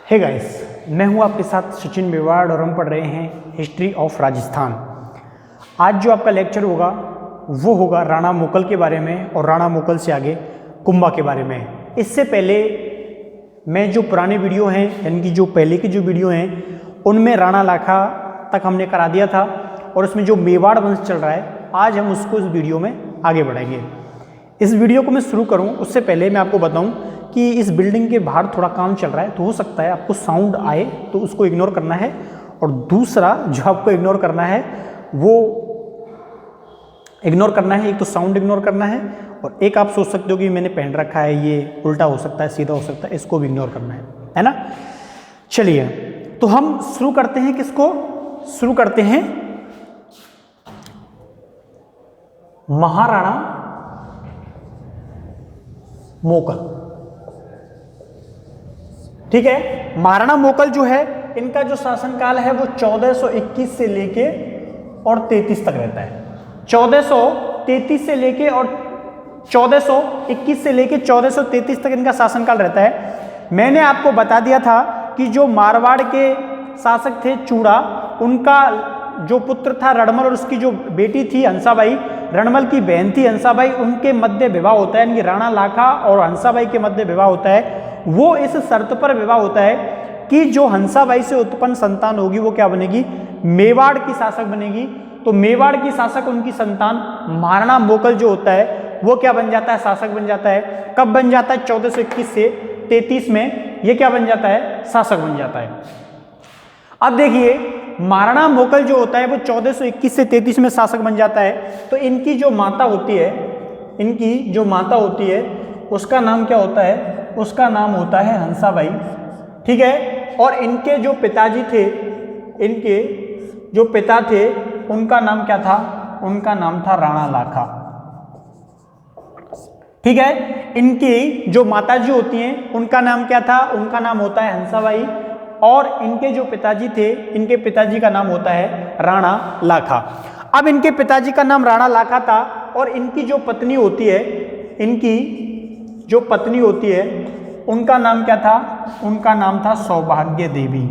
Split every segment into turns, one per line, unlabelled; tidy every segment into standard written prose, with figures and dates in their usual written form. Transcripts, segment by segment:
Hey guys, मैं हूं आपके साथ सचिन मेवाड़ और हम पढ़ रहे हैं हिस्ट्री ऑफ राजस्थान। आज जो आपका लेक्चर होगा वो होगा राणा मोकल के बारे में और राणा मोकल से आगे कुंभा के बारे में। इससे पहले मैं जो पुराने वीडियो हैं यानी कि जो पहले की जो वीडियो हैं उनमें राणा लाखा तक हमने करा दिया था और उसमें जो मेवाड़ वंश चल रहा है आज हम उसको इस वीडियो में आगे बढ़ाएंगे। इस वीडियो को मैं शुरू करूं उससे पहले मैं आपको बताऊं कि इस बिल्डिंग के बाहर थोड़ा काम चल रहा है, तो हो सकता है आपको साउंड आए तो उसको इग्नोर करना है। और दूसरा जो आपको इग्नोर करना है वो इग्नोर करना है, एक तो साउंड इग्नोर करना है और एक आप सोच सकते हो कि मैंने पहन रखा है ये उल्टा हो सकता है सीधा हो सकता है, इसको भी इग्नोर करना है ना। चलिए तो हम शुरू करते हैं, किसको शुरू करते हैं, महाराणा मोकल। ठीक है, महाराणा मोकल जो है इनका जो शासनकाल है वो 1421 से लेके और 33 तक रहता है। 1433 से लेके और 1421 से लेके 1433 तक इनका शासनकाल रहता है। मैंने आपको बता दिया था कि जो मारवाड़ के शासक थे चूड़ा, उनका जो पुत्र था रणमल और उसकी जो बेटी थी हंसाबाई, रणमल की बहन थी हंसाबाई, उनके मध्य विवाह होता है, यानी राणा लाखा और हंसाबाई के मध्य विवाह होता है। वो इस शर्त पर विवाह होता है कि जो हंसाबाई से उत्पन्न संतान होगी वो क्या बनेगी, मेवाड़ की शासक बनेगी। तो मेवाड़ की शासक उनकी संतान महाराणा मोकल जो होता है वो क्या बन जाता है, शासक बन जाता है। कब बन जाता है, 1421 से 33 में ये क्या बन जाता है, शासक बन जाता है। अब देखिए महाराणा मोकल जो होता है वो 1421 से 33 में शासक बन जाता है। तो इनकी जो माता होती है, इनकी जो माता होती है उसका नाम क्या होता है, उसका नाम होता है हंसाबाई। ठीक है, और इनके जो पिताजी थे, इनके जो पिता थे उनका नाम क्या था, उनका नाम था राणा लाखा। ठीक है, इनकी जो माताजी होती हैं उनका नाम क्या था, उनका नाम होता है हंसाबाई। और इनके जो पिताजी थे, इनके पिताजी का नाम होता है राणा लाखा। अब इनके पिताजी का नाम राणा लाखा था और इनकी जो पत्नी होती है, इनकी जो पत्नी होती है उनका नाम क्या था, उनका नाम था सौभाग्य देवी।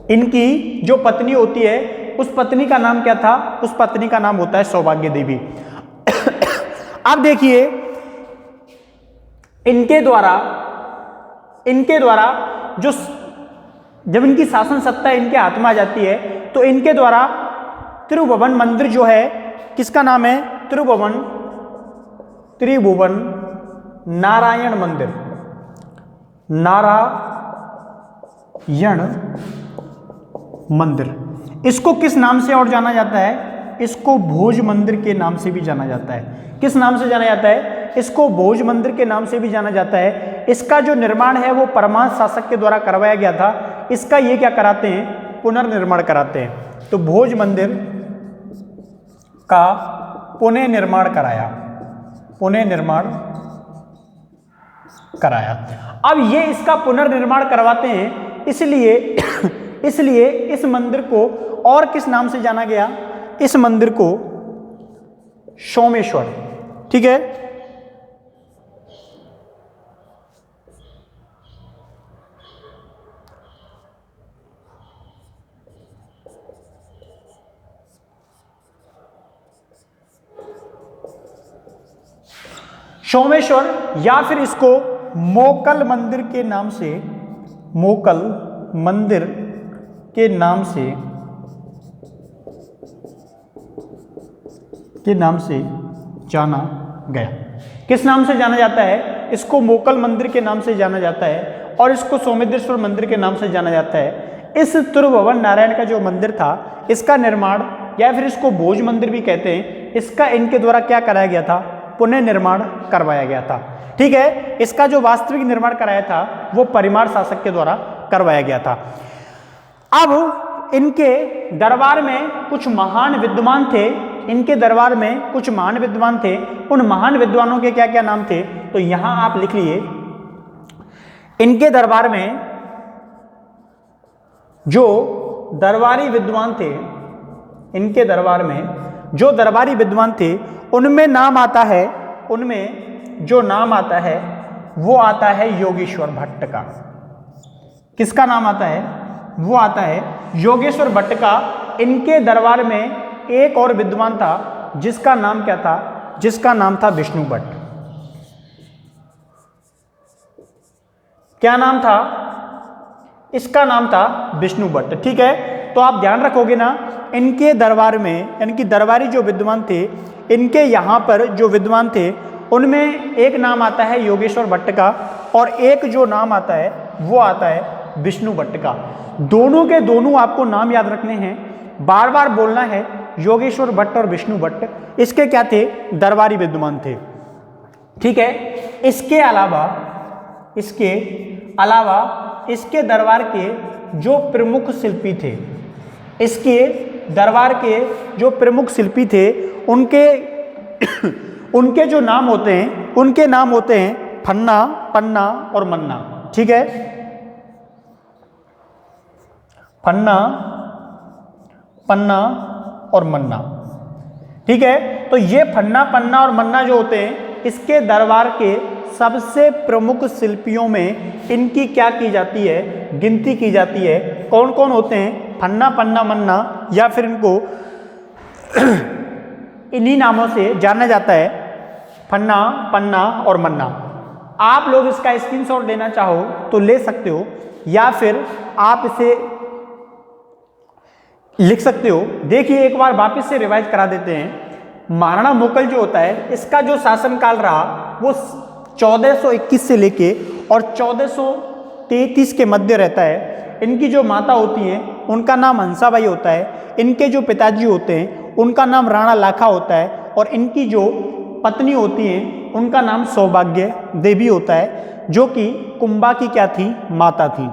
इनकी जो पत्नी होती है उस पत्नी का नाम क्या था, उस पत्नी का नाम होता है सौभाग्य देवी। अब देखिए इनके द्वारा जो जब इनकी शासन सत्ता इनके हाथ में आ जाती है तो इनके द्वारा त्रिभुवन मंदिर जो है, किसका नाम है, त्रिभुवन नारायण मंदिर, नारायण मंदिर। इसको किस नाम से और जाना जाता है, इसको भोज मंदिर के नाम से भी जाना जाता है। किस नाम से जाना जाता है, इसको भोज मंदिर के नाम से भी जाना जाता है। इसका जो निर्माण है वो परमार शासक के द्वारा करवाया गया था। इसका ये क्या कराते हैं, पुनर्निर्माण कराते हैं। तो भोज मंदिर का पुनर्निर्माण कराया। अब ये इसका पुनर्निर्माण करवाते हैं, इसलिए इस मंदिर को और किस नाम से जाना गया, इस मंदिर को सोमेश्वर। ठीक है, सोमेश्वर या फिर इसको मोकल मंदिर के नाम से, मोकल मंदिर के नाम से जाना गया। किस नाम से जाना जाता है, इसको मोकल मंदिर के नाम से जाना जाता है और इसको सोमेश्वर मंदिर के नाम से जाना जाता है। इस त्रिभुवन नारायण का जो मंदिर था इसका निर्माण या फिर इसको भोज मंदिर भी कहते हैं, इसका इनके द्वारा क्या कराया गया था, पुनर्निर्माण करवाया गया था। ठीक है, इसका जो वास्तविक निर्माण कराया था वो परिमार शासक के द्वारा करवाया गया था। अब इनके दरबार में कुछ महान विद्वान थे, इनके दरबार में कुछ महान विद्वान थे। उन महान विद्वानों के क्या क्या नाम थे, तो यहां आप लिख लिए। इनके दरबार में जो दरबारी विद्वान थे, इनके दरबार में जो दरबारी विद्वान थे उनमें नाम आता है, उनमें जो नाम आता है वो आता है योगेश्वर भट्ट का। किसका नाम आता है? वो आता है योगेश्वर भट्ट का। इनके दरबार में एक और विद्वान था जिसका नाम क्या था? जिसका नाम था विष्णु भट्ट। क्या नाम था? इसका नाम था विष्णु भट्ट। ठीक है, तो आप ध्यान रखोगे ना, इनके दरबार में, इनकी दरबारी जो विद्वान थे, इनके यहाँ पर जो विद्वान थे उनमें एक नाम आता है योगेश्वर भट्ट का और एक जो नाम आता है वो आता है विष्णु भट्ट का। दोनों के दोनों आपको नाम याद रखने हैं, बार बार बोलना है, योगेश्वर भट्ट और विष्णु भट्ट। इसके क्या थे? दरबारी विद्वान थे। ठीक है, इसके अलावा इसके दरबार के जो प्रमुख शिल्पी थे, इसके दरबार के जो प्रमुख शिल्पी थे, उनके जो नाम होते हैं, उनके नाम होते हैं फन्ना, पन्ना और मन्ना। ठीक है, फन्ना, पन्ना और मन्ना। ठीक है, तो ये फन्ना, पन्ना और मन्ना जो होते हैं, इसके दरबार के सबसे प्रमुख शिल्पियों में इनकी क्या की जाती है? गिनती की जाती है। कौन कौन होते हैं? फन्ना, पन्ना, मन्ना, या फिर इनको इन्हीं नामों से जाना जाता है, फन्ना, पन्ना और मन्ना। आप लोग इसका स्क्रीनशॉट लेना चाहो तो ले सकते हो, या फिर आप इसे लिख सकते हो। देखिए, एक बार वापस से रिवाइज करा देते हैं। महाराणा मुगल जो होता है, इसका जो शासनकाल रहा वो 1421 से लेके और 1433 के मध्य रहता है। इनकी जो माता होती हैं उनका नाम हंसाबाई होता है। इनके जो पिताजी होते हैं उनका नाम राणा लाखा होता है और इनकी जो पत्नी होती हैं उनका नाम सौभाग्य देवी होता है, जो कि कुंभा की क्या थी? माता थी।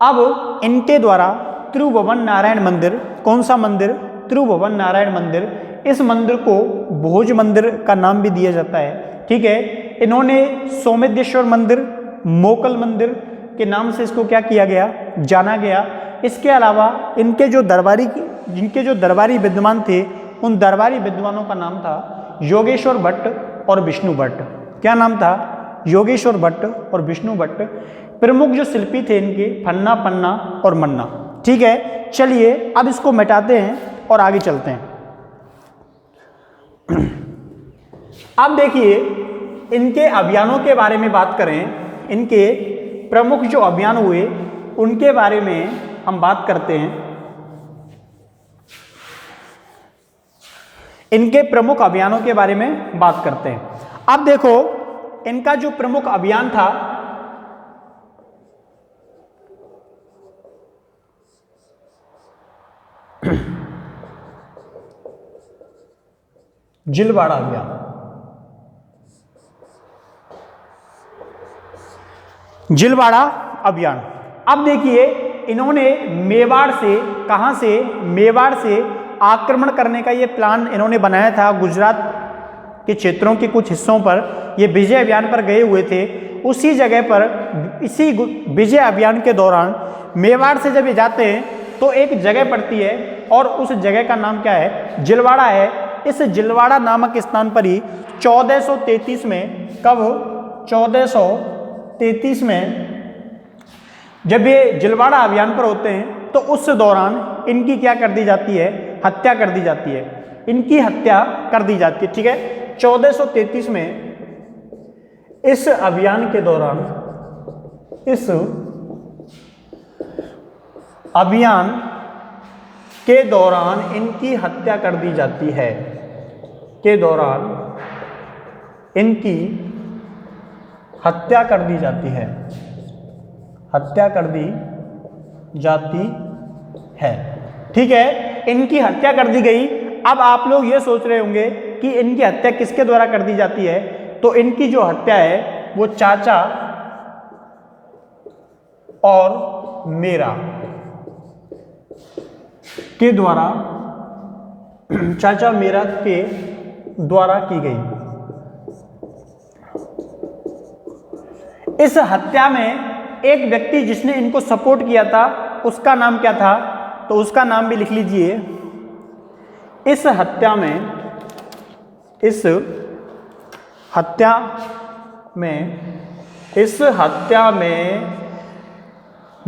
अब इनके द्वारा त्रिभुवन नारायण मंदिर, कौन सा मंदिर? त्रिभुवन नारायण मंदिर। इस मंदिर को भोज मंदिर का नाम भी दिया जाता है। ठीक है, इन्होंने सोमेश्वर मंदिर, मोकल मंदिर के नाम से इसको क्या किया गया? जाना गया। इसके अलावा इनके जो दरबारी विद्वान थे, उन दरबारी विद्वानों का नाम था योगेश्वर भट्ट और विष्णु भट्ट। क्या नाम था? योगेश्वर भट्ट और विष्णु भट्ट। प्रमुख जो शिल्पी थे इनके फन्ना, पन्ना और मन्ना। ठीक है, चलिए अब इसको मिटाते हैं और आगे चलते हैं। अब देखिए, इनके अभियानों के बारे में बात करें, इनके प्रमुख जो अभियान हुए उनके बारे में हम बात करते हैं। इनके प्रमुख अभियानों के बारे में बात करते हैं। अब देखो, इनका जो प्रमुख अभियान था जिलवाड़ा अभियान। जिलवाड़ा अभियान। अब देखिए, इन्होंने मेवाड़ से, कहां से? मेवाड़ से आक्रमण करने का ये प्लान इन्होंने बनाया था। गुजरात के क्षेत्रों के कुछ हिस्सों पर ये विजय अभियान पर गए हुए थे। उसी जगह पर, इसी विजय अभियान के दौरान मेवाड़ से जब ये जाते हैं तो एक जगह पड़ती है और उस जगह का नाम क्या है? जिलवाड़ा है। इस जिलवाड़ा नामक स्थान पर ही 1433 में, कब? 1433 में जब ये जिलवाड़ा अभियान पर होते हैं तो उस दौरान इनकी क्या कर दी जाती है? हत्या कर दी जाती है। इनकी हत्या कर दी जाती है। ठीक है, 1433 में इस अभियान के दौरान, इस अभियान के दौरान इनकी हत्या कर दी जाती है। के दौरान इनकी हत्या कर दी जाती है। हत्या कर दी जाती है। ठीक है, इनकी हत्या कर दी गई। अब आप लोग ये सोच रहे होंगे कि इनकी हत्या किसके द्वारा कर दी जाती है? तो इनकी जो हत्या है वो चाचा और मेरा के द्वारा, चाचा मेरा के द्वारा की गई। इस हत्या में एक व्यक्ति जिसने इनको सपोर्ट किया था उसका नाम क्या था? तो उसका नाम भी लिख लीजिए। इस हत्या में इस हत्या में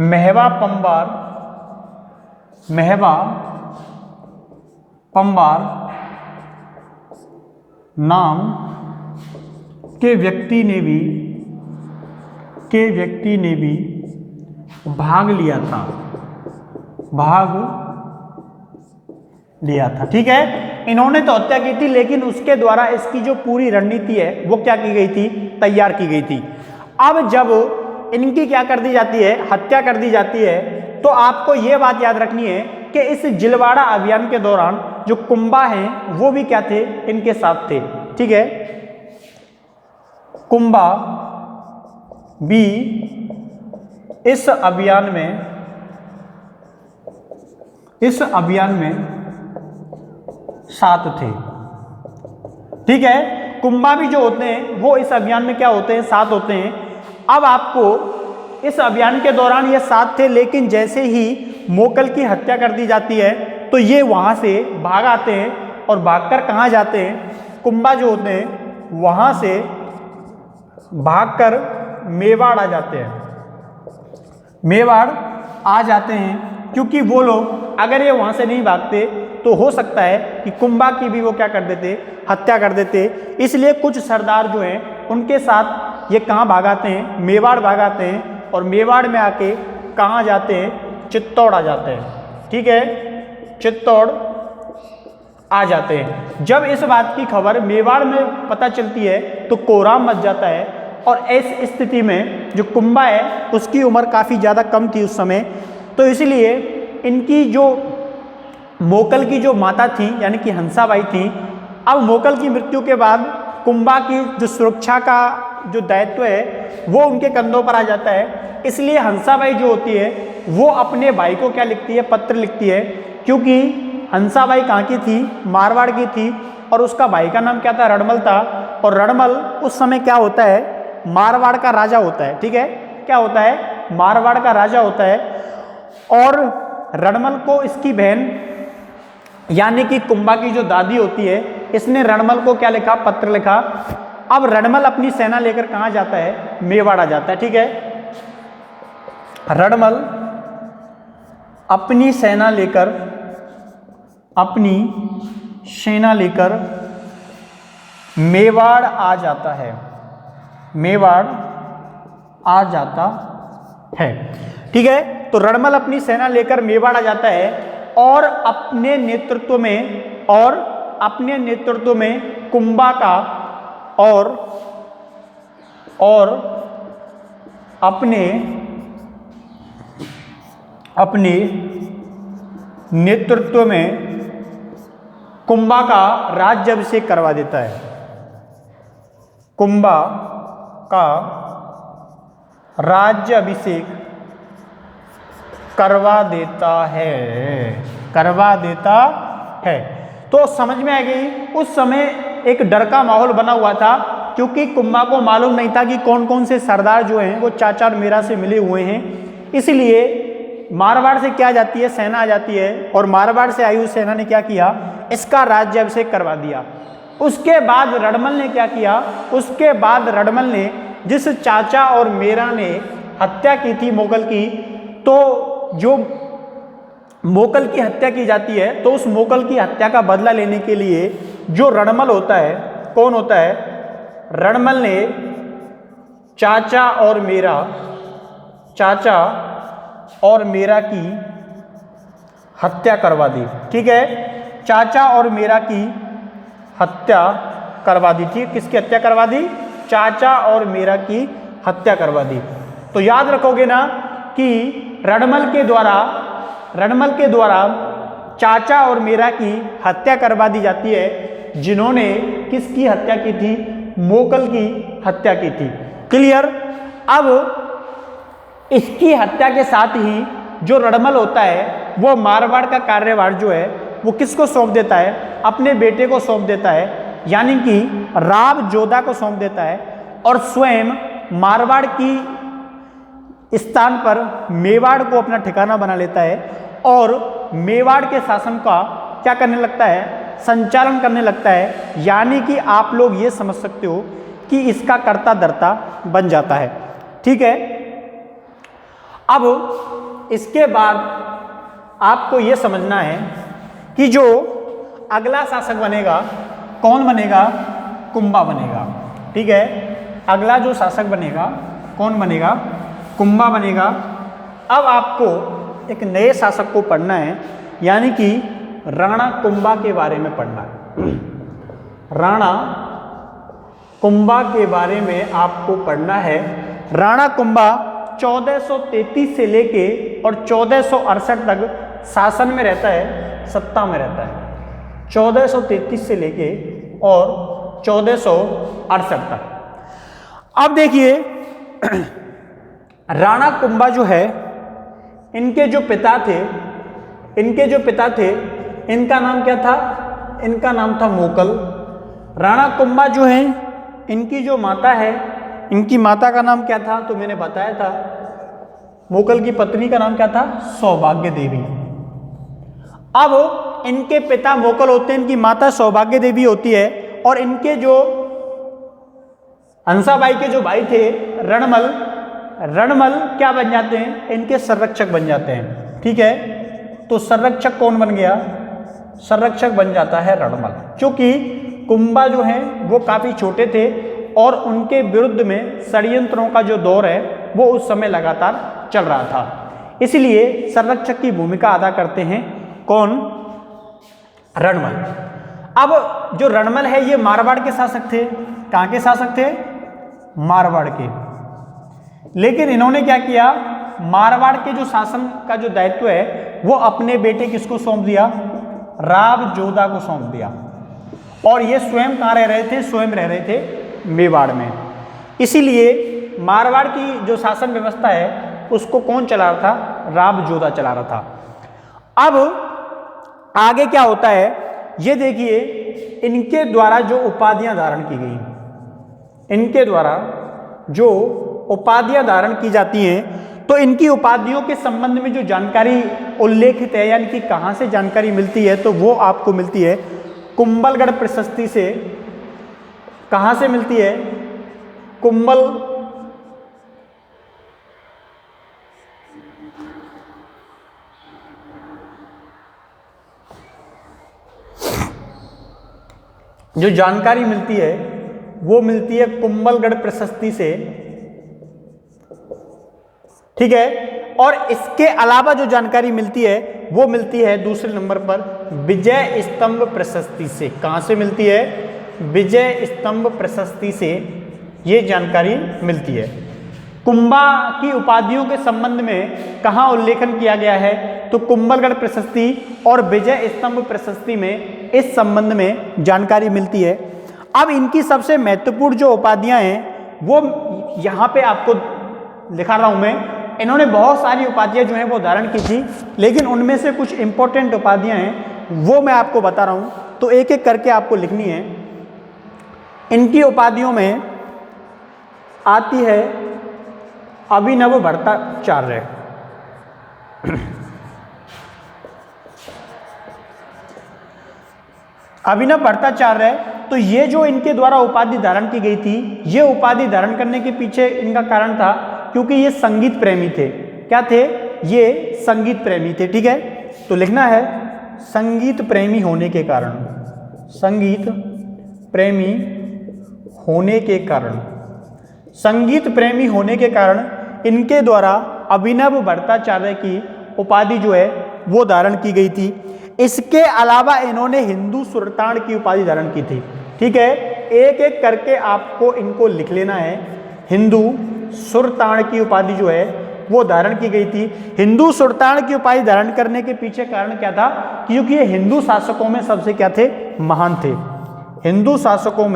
मेहवा पंबार नाम के व्यक्ति ने भी भाग लिया था। ठीक है, इन्होंने तो हत्या की थी, लेकिन उसके द्वारा इसकी जो पूरी रणनीति है वो क्या की गई थी, तैयार की गई थी। अब जब इनकी क्या कर दी जाती है, हत्या कर दी जाती है, तो आपको ये बात याद रखनी है कि इस जिलवाड़ा अभियान के दौरान जो कुंभा हैं वो भी क्या थे, इनके साथ थे। ठीक है, कुंभा भी इस अभियान में साथ थे। ठीक है, कुंभा भी जो होते हैं वो इस अभियान में क्या होते हैं, साथ होते हैं। अब आपको इस अभियान के दौरान ये साथ थे, लेकिन जैसे ही मोकल की हत्या कर दी जाती है तो ये वहां से भाग आते हैं और भागकर कहाँ जाते हैं, कुंभा जो होते हैं वहां से भागकर मेवाड़ आ जाते हैं। मेवाड़ आ जाते हैं क्योंकि वो लोग अगर ये वहां से नहीं भागते तो हो सकता है कि कुंभा की भी वो क्या कर देते, हत्या कर देते। इसलिए कुछ सरदार जो हैं उनके साथ ये कहाँ भागाते हैं, मेवाड़ भागाते हैं, और मेवाड़ में आके कहाँ जाते हैं, चित्तौड़ आ जाते हैं। ठीक है, चित्तौड़ आ जाते हैं। जब इस बात की खबर मेवाड़ में पता चलती है तो कोहराम मच जाता है, और इस स्थिति में जो कुंभा है उसकी उम्र काफ़ी ज़्यादा कम थी उस समय, तो इसलिए इनकी जो मोकल की जो माता थी यानी कि हंसाबाई थी, अब मोकल की मृत्यु के बाद कुंभा की जो सुरक्षा का जो दायित्व है वो उनके कंधों पर आ जाता है। इसलिए हंसाबाई जो होती है वो अपने भाई को क्या लिखती है, पत्र लिखती है, क्योंकि हंसाबाई कहाँ की थी, मारवाड़ की थी, और उसका भाई का नाम क्या था, रणमल था। और रणमल उस समय क्या होता है, मारवाड़ का राजा होता है। ठीक है, क्या होता है, मारवाड़ का राजा होता है। और रणमल को इसकी बहन यानी कि कुंभा की जो दादी होती है, इसने रणमल को क्या लिखा, पत्र लिखा। अब रणमल अपनी सेना लेकर कहाँ जाता है, मेवाड़ आ जाता है। ठीक है, रणमल अपनी सेना लेकर मेवाड़ आ जाता है, मेवाड़ आ जाता है। ठीक है, तो रणमल अपनी सेना लेकर मेवाड़ आ जाता है और अपने नेतृत्व में कुंभा का और अपने नेतृत्व में कुंभा का राज्याभिषेक करवा देता है। कुंभा का राज्याभिषेक करवा देता है। तो समझ में आ गई, उस समय एक डर का माहौल बना हुआ था, क्योंकि कुंभा को मालूम नहीं था कि कौन कौन से सरदार जो हैं वो चाचा और मीरा से मिले हुए हैं। इसलिए मारवाड़ से क्या जाती है, सेना आ जाती है, और मारवाड़ से आई हुई सेना ने क्या किया, इसका राज्याभिषेक करवा दिया। उसके बाद रणमल ने क्या किया, उसके बाद रणमल ने जिस चाचा और मीरा ने हत्या की थी मोगल की, तो जो मोकल की हत्या की जाती है, तो उस मोकल की हत्या का बदला लेने के लिए जो रणमल होता है, कौन होता है, रणमल ने चाचा और मीरा की हत्या करवा दी। ठीक है, चाचा और मीरा की हत्या करवा दी थी। किसकी हत्या करवा दी, चाचा और मीरा की हत्या करवा दी। तो याद रखोगे ना कि रणमल के द्वारा चाचा और मीरा की हत्या करवा दी जाती है, जिन्होंने किसकी हत्या की थी, मोकल की हत्या की थी। क्लियर। अब इसकी हत्या के साथ ही जो रणमल होता है वो मारवाड़ का कार्यभार जो है वो किसको सौंप देता है, अपने बेटे को सौंप देता है, यानी कि राव जोधा को सौंप देता है, और स्वयं मारवाड़ की स्थान पर मेवाड़ को अपना ठिकाना बना लेता है, और मेवाड़ के शासन का क्या करने लगता है, संचालन करने लगता है। यानी कि आप लोग ये समझ सकते हो कि इसका कर्ता धर्ता बन जाता है। ठीक है। अब इसके बाद आपको यह समझना है कि जो अगला शासक बनेगा कौन बनेगा, कुंभा बनेगा, ठीक है। अगला जो शासक बनेगा कौन बनेगा, कुंभा बनेगा। अब आपको एक नए शासक को पढ़ना है, यानी कि राणा कुंभा के बारे में पढ़ना है। राणा कुंभा के बारे में आपको पढ़ना है। राणा कुंभा 1433 से लेके और 1468 तक शासन में रहता है, सत्ता में रहता है। 1433 से लेके और 1468 तक। अब देखिए राणा कुंभा जो है, इनके जो पिता थे इनका नाम क्या था, इनका नाम था मोकल। राणा कुंभा जो है, इनकी जो माता है, इनकी माता का नाम क्या था, तो मैंने बताया था। मोकल की पत्नी का नाम क्या था, सौभाग्य देवी। अब इनके पिता मोकल होते हैं, इनकी माता सौभाग्य देवी होती है, और इनके जो हंसाबाई के जो भाई थे रणमल क्या बन जाते हैं, इनके संरक्षक बन जाते हैं, ठीक है। तो संरक्षक कौन बन गया, संरक्षक बन जाता है रणमल। क्योंकि कुंभा जो है वो काफी छोटे थे और उनके विरुद्ध में षड्यंत्रों का जो दौर है वो उस समय लगातार चल रहा था, इसलिए संरक्षक की भूमिका अदा करते हैं कौन, रणमल। अब जो रणमल है ये मारवाड़ के शासक थे। कहाँ के शासक थे, मारवाड़ के। लेकिन इन्होंने क्या किया, मारवाड़ के जो शासन का जो दायित्व है वो अपने बेटे किसको सौंप दिया, राव जोधा को सौंप दिया। और ये स्वयं कहाँ रह रहे थे, स्वयं रह रहे थे मेवाड़ में। इसीलिए मारवाड़ की जो शासन व्यवस्था है उसको कौन चला रहा था, राव जोधा चला रहा था। अब आगे क्या होता है ये देखिए, इनके द्वारा जो उपाधियां धारण की गई, इनके द्वारा जो उपाधियां धारण की जाती हैं, तो इनकी उपाधियों के संबंध में जो जानकारी उल्लेखित है, यानी कि कहाँ से जानकारी मिलती है, तो वो आपको मिलती है कुंभलगढ़ प्रशस्ति से। कहाँ से मिलती है, कुंभल जो जानकारी मिलती है वो मिलती है कुंभलगढ़ प्रशस्ति से, ठीक है। और इसके अलावा जो जानकारी मिलती है वो मिलती है दूसरे नंबर पर विजय स्तंभ प्रशस्ति से। कहाँ से मिलती है, विजय स्तंभ प्रशस्ति से ये जानकारी मिलती है। कुंभा की उपाधियों के संबंध में कहाँ उल्लेखन किया गया है, तो कुंभलगढ़ प्रशस्ति और विजय स्तंभ प्रशस्ति में इस संबंध में जानकारी मिलती है। अब इनकी सबसे महत्वपूर्ण जो उपाधियां हैं वो यहाँ पे आपको लिखा रहा हूं मैं। इन्होंने बहुत सारी उपाधियां जो हैं वो धारण की थी, लेकिन उनमें से कुछ इंपॉर्टेंट उपाधियां हैं वो मैं आपको बता रहा हूं, तो एक एक करके आपको लिखनी है। इनकी उपाधियों में आती है अभिनव भट्टाचार्य। अभिनव भट्टाचार्य, तो ये जो इनके द्वारा उपाधि धारण की गई थी, ये उपाधि धारण करने के पीछे इनका कारण था क्योंकि ये संगीत प्रेमी थे। क्या थे, ये संगीत प्रेमी थे, ठीक है। तो लिखना है संगीत प्रेमी होने के कारण, संगीत प्रेमी होने के कारण, संगीत प्रेमी होने के कारण इनके द्वारा अभिनव भट्टाचार्य की उपाधि जो है वो धारण की गई थी। इसके अलावा इन्होंने हिंदू सुरताड़ की उपाधि धारण की थी, ठीक है। एक एक करके आपको इनको लिख लेना है। हिंदू सुरताड़ की उपाधि जो है वो धारण की गई थी। हिंदू सुरताड़ की उपाधि धारण करने के पीछे कारण क्या था, क्योंकि ये हिंदू शासकों में सबसे क्या थे, महान थे। हिंदू शासकों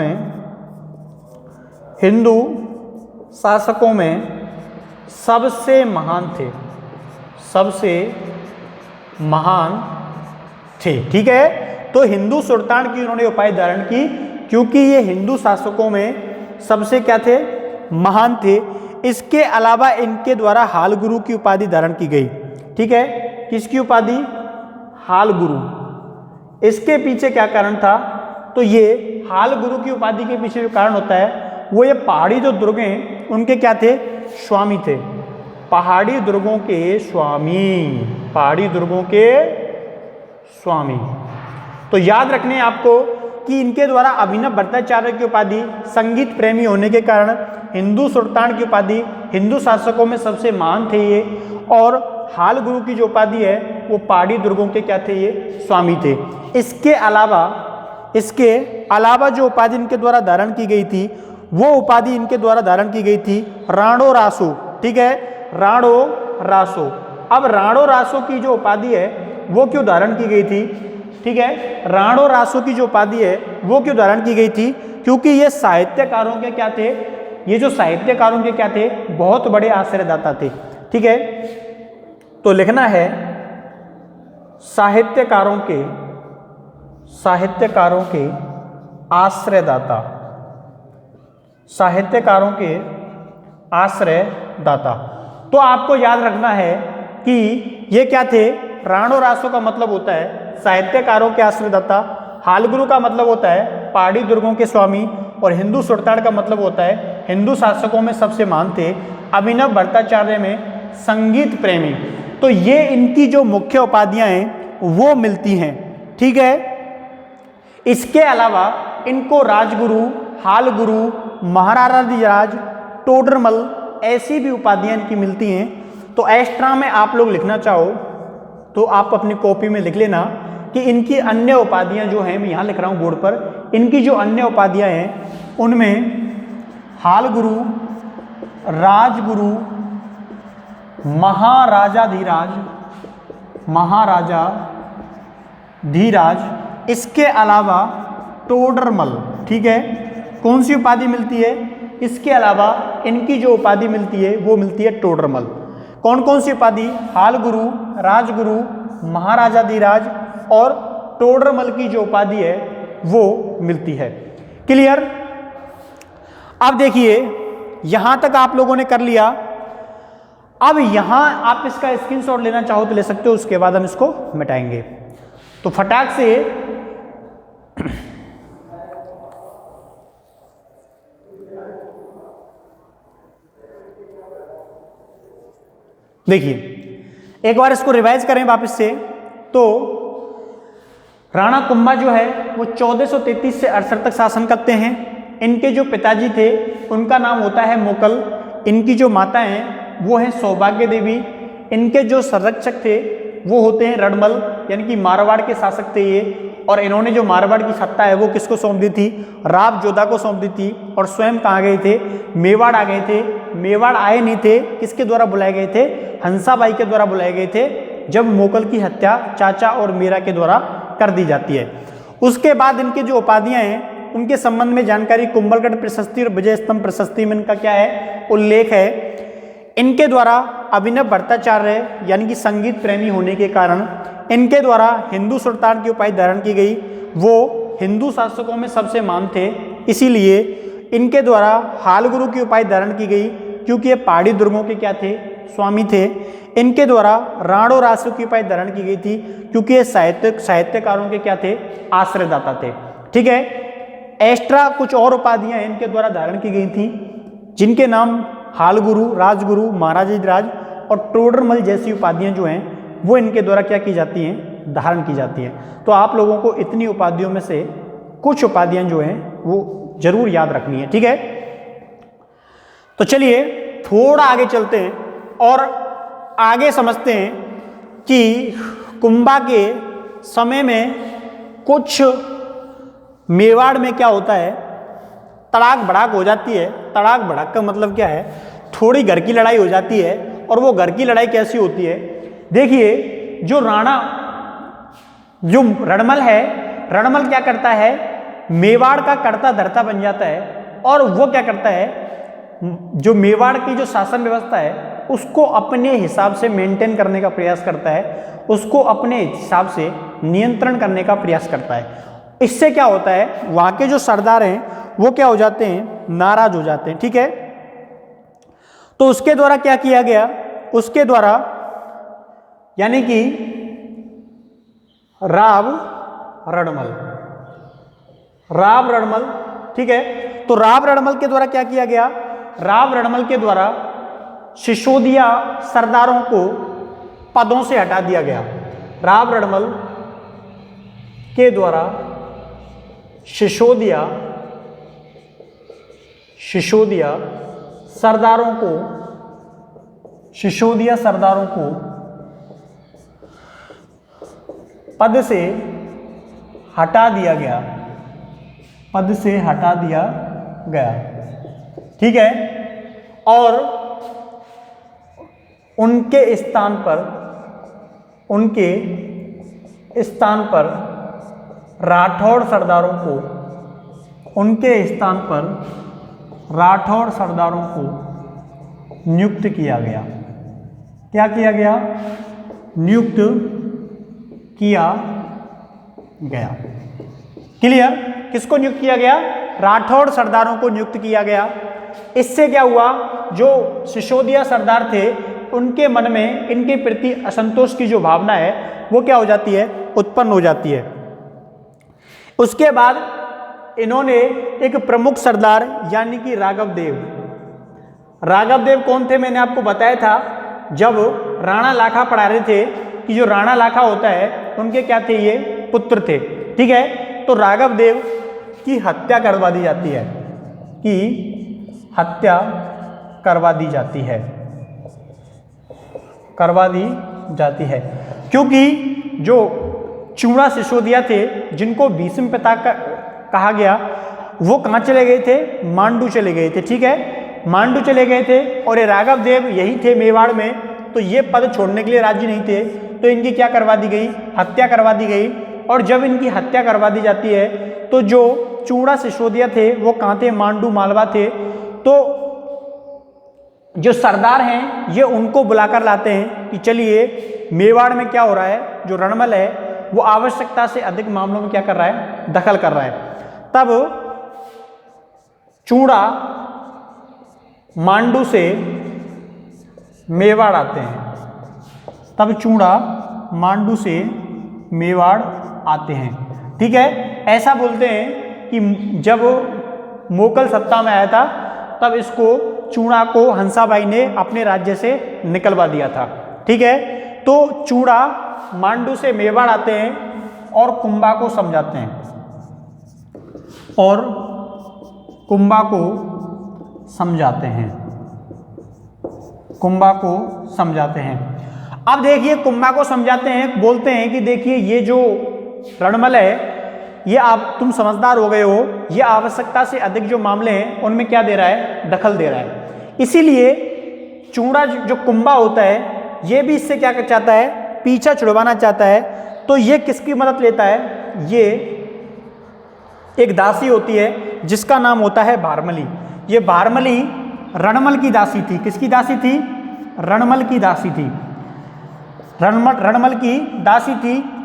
में सबसे महान थे, सबसे महान थे, ठीक है। तो हिंदू सुल्तान की उन्होंने उपाधि धारण की क्योंकि ये हिंदू शासकों में सबसे क्या थे, महान थे। इसके अलावा इनके द्वारा हाल गुरु की उपाधि धारण की गई, ठीक है। किसकी उपाधि, हाल गुरु। इसके पीछे क्या कारण था, तो ये हाल गुरु की उपाधि के पीछे जो कारण होता है वो ये पहाड़ी जो दुर्ग हैं उनके क्या थे, स्वामी थे, पहाड़ी दुर्गों के स्वामी, पहाड़ी दुर्गों के स्वामी। तो याद रखने हैं आपको कि इनके द्वारा अभिनव भट्टाचार्य की उपाधि, संगीत प्रेमी होने के कारण हिंदू सुल्तान की उपाधि, हिंदू शासकों में सबसे महान थे ये, और हाल गुरु की जो उपाधि है वो पहाड़ी दुर्गों के क्या थे, ये स्वामी थे। इसके अलावा जो उपाधि इनके द्वारा धारण की गई थी, वो उपाधि इनके द्वारा धारण की गई थी राणो रासो। ठीक है, राणो रासो। अब राणो रासो की जो उपाधि है वो क्यों धारण की गई थी? ठीक है, राणो रासो की जो उपाधि है वो क्यों धारण की गई थी? क्योंकि ये साहित्यकारों के क्या थे, ये जो साहित्यकारों के क्या थे, बहुत बड़े आश्रयदाता थे। ठीक है, तो लिखना है साहित्यकारों के आश्रयदाता, साहित्यकारों के आश्रयदाता। तो आपको याद रखना है कि ये क्या थे, राणो रासो का मतलब होता है साहित्यकारों के आश्रयदाता, हालगुरु का मतलब होता है पहाड़ी दुर्गों के स्वामी, और हिंदू सुल्तान का मतलब होता है हिंदू शासकों में सबसे महान थे, अभिनव भट्टाचार्य में संगीत प्रेमी। तो ये इनकी जो मुख्य उपाधियां हैं वो मिलती हैं। ठीक है, इसके अलावा इनको राजगुरु, हालगुरु, महाराजाधिराज, टोडरमल ऐसी भी उपाधियां इनकी मिलती हैं। तो एक्स्ट्रा में आप लोग लिखना चाहो तो आप अपनी कॉपी में लिख लेना कि इनकी अन्य उपाधियां जो हैं, मैं यहाँ लिख रहा हूँ बोर्ड पर, इनकी जो अन्य उपाधियां हैं उनमें हालगुरु, राजगुरु, महाराजाधिराज, इसके अलावा टोडरमल। ठीक है, कौन सी उपाधि मिलती है? इसके अलावा इनकी जो उपाधि मिलती है वो मिलती है टोडरमल। कौन कौन सी उपाधि? हालगुरु, राजगुरु, महाराजाधिराज और टोडरमल की जो उपाधि है वो मिलती है। क्लियर? अब देखिए यहां तक आप लोगों ने कर लिया। अब यहां आप इसका स्क्रीनशॉट लेना चाहो तो ले सकते हो, उसके बाद हम इसको मिटाएंगे। तो फटाक से देखिए, एक बार इसको रिवाइज करें वापस से। तो राणा कुंभा जो है वो 1433 से 68 तक शासन करते हैं। इनके जो पिताजी थे उनका नाम होता है मोकल, इनकी जो माता हैं वो हैं सौभाग्य देवी, इनके जो संरक्षक थे वो होते हैं रडमल, यानी कि मारवाड़ के शासक थे ये। और इन्होंने जो मारवाड़ की सत्ता है वो किसको सौंप दी थी? राव जोधा को सौंप दी थी। और स्वयं कहाँ गए थे? मेवाड़ आ गए थे। मेवाड़ आए नहीं थे, किसके द्वारा बुलाए गए थे? हंसाबाई के द्वारा बुलाए गए थे, जब मोकल की हत्या चाचा और मीरा के द्वारा कर दी जाती है। उसके बाद इनकी जो उपाधियां हैं उनके संबंध में जानकारी कुंभलगढ़ प्रशस्ति और विजय स्तंभ प्रशस्ति में इनका क्या है? उल्लेख है। इनके द्वारा अभिनव भट्टाचार्य यानी कि संगीत प्रेमी होने के कारण इनके द्वारा हिंदू सुल्तान की उपाधि धारण की गई। वो हिंदू शासकों में सबसे महान थे, इसीलिए इनके द्वारा हालगुरु की उपाधि धारण की गई, क्योंकि ये पहाड़ी दुर्गों के क्या थे? स्वामी थे। इनके द्वारा राणो रासो की उपाधि धारण की गई थी, क्योंकि ये साहित्यकारों के क्या थे? आश्रयदाता थे। ठीक है, एक्स्ट्रा कुछ और उपाधियां इनके द्वारा धारण की गई थी, जिनके नाम हालगुरु, राजगुरु, महाराजाधिराज और टोडरमल जैसी उपाधियां जो हैं वो इनके द्वारा क्या की जाती हैं? धारण की जाती हैं। तो आप लोगों को इतनी उपाधियों में से कुछ उपाधियां जो हैं वो जरूर याद रखनी है। ठीक है, तो चलिए थोड़ा आगे चलते हैं और आगे समझते हैं कि कुंभा के समय में कुछ मेवाड़ में क्या होता है? तड़ाक भड़ाक हो जाती है। तड़ाक भड़ाक का मतलब क्या है? थोड़ी घर की लड़ाई हो जाती है। और वो घर की लड़ाई कैसी होती है? देखिए, जो रणमल है, रणमल क्या करता है? मेवाड़ का कर्ता धर्ता बन जाता है। और वो क्या करता है? जो मेवाड़ की जो शासन व्यवस्था है उसको अपने हिसाब से मेंटेन करने का प्रयास करता है, उसको अपने हिसाब से नियंत्रण करने का प्रयास करता है। इससे क्या होता है? वहां के जो सरदार हैं वो क्या हो जाते हैं? नाराज हो जाते हैं। ठीक है, तो उसके द्वारा क्या किया गया? उसके द्वारा यानी कि राव रणमल, ठीक है, तो राव रणमल के द्वारा क्या किया गया? राव रणमल के द्वारा सिसोदिया सरदारों को पदों से हटा दिया गया। राव रणमल के द्वारा सिसोदिया सरदारों को पद से हटा दिया गया। ठीक है, और उनके स्थान पर राठौड़ सरदारों को नियुक्त किया गया। क्या किया गया? नियुक्त किया गया। क्लियर? किसको नियुक्त किया गया? राठौड़ सरदारों को नियुक्त किया गया। इससे क्या हुआ? जो सिसोदिया सरदार थे उनके मन में इनके प्रति असंतोष की जो भावना है वो क्या हो जाती है? उत्पन्न हो जाती है। उसके बाद इन्होंने एक प्रमुख सरदार यानी कि राघव देव कौन थे? मैंने आपको बताया था जब राणा लाखा पढ़ा रहे थे कि जो राणा लाखा होता है उनके क्या थे? ये पुत्र थे। ठीक है, तो राघव देव की हत्या करवा दी जाती है क्योंकि जो चूड़ा सिसोदिया थे जिनको भीष्म पिता कहा गया वो कहाँ चले गए थे? मांडू चले गए थे। ठीक है, मांडू चले गए थे और ये राघव देव यही थे मेवाड़ में, तो ये पद छोड़ने के लिए राजी नहीं थे, तो इनकी क्या करवा दी गई? हत्या करवा दी गई। और जब इनकी हत्या करवा दी जाती है तो जो चूड़ा सिसोदिया थे वो कहाँ थे? मांडू मालवा थे। तो जो सरदार हैं ये उनको बुलाकर लाते हैं कि चलिए मेवाड़ में क्या हो रहा है, जो रणमल है वो आवश्यकता से अधिक मामलों में क्या कर रहा है? दखल कर रहा है। तब चूड़ा मांडू से मेवाड़ आते हैं। ठीक है, ऐसा बोलते हैं कि जब मुगल सत्ता में आया था तब इसको चूड़ा को हंसाबाई ने अपने राज्य से निकलवा दिया था। ठीक है, तो चूड़ा मांडू से मेवाड़ आते हैं और कुंभा को समझाते हैं। अब देखिए कुंभा को समझाते हैं, बोलते हैं कि देखिए ये जो रणमल है ये तुम समझदार हो गए हो, ये आवश्यकता से अधिक जो मामले हैं उनमें क्या दे रहा है? दखल दे रहा है। इसीलिए चूड़ा जो कुंभा होता है ये भी इससे क्या चाहता है? पीछा छुड़वाना चाहता है। तो ये किसकी मदद लेता है? ये एक दासी होती है जिसका नाम होता है भारमली। ये भारमली रणमल की दासी थी। किसकी दासी थी? रणमल की दासी थी।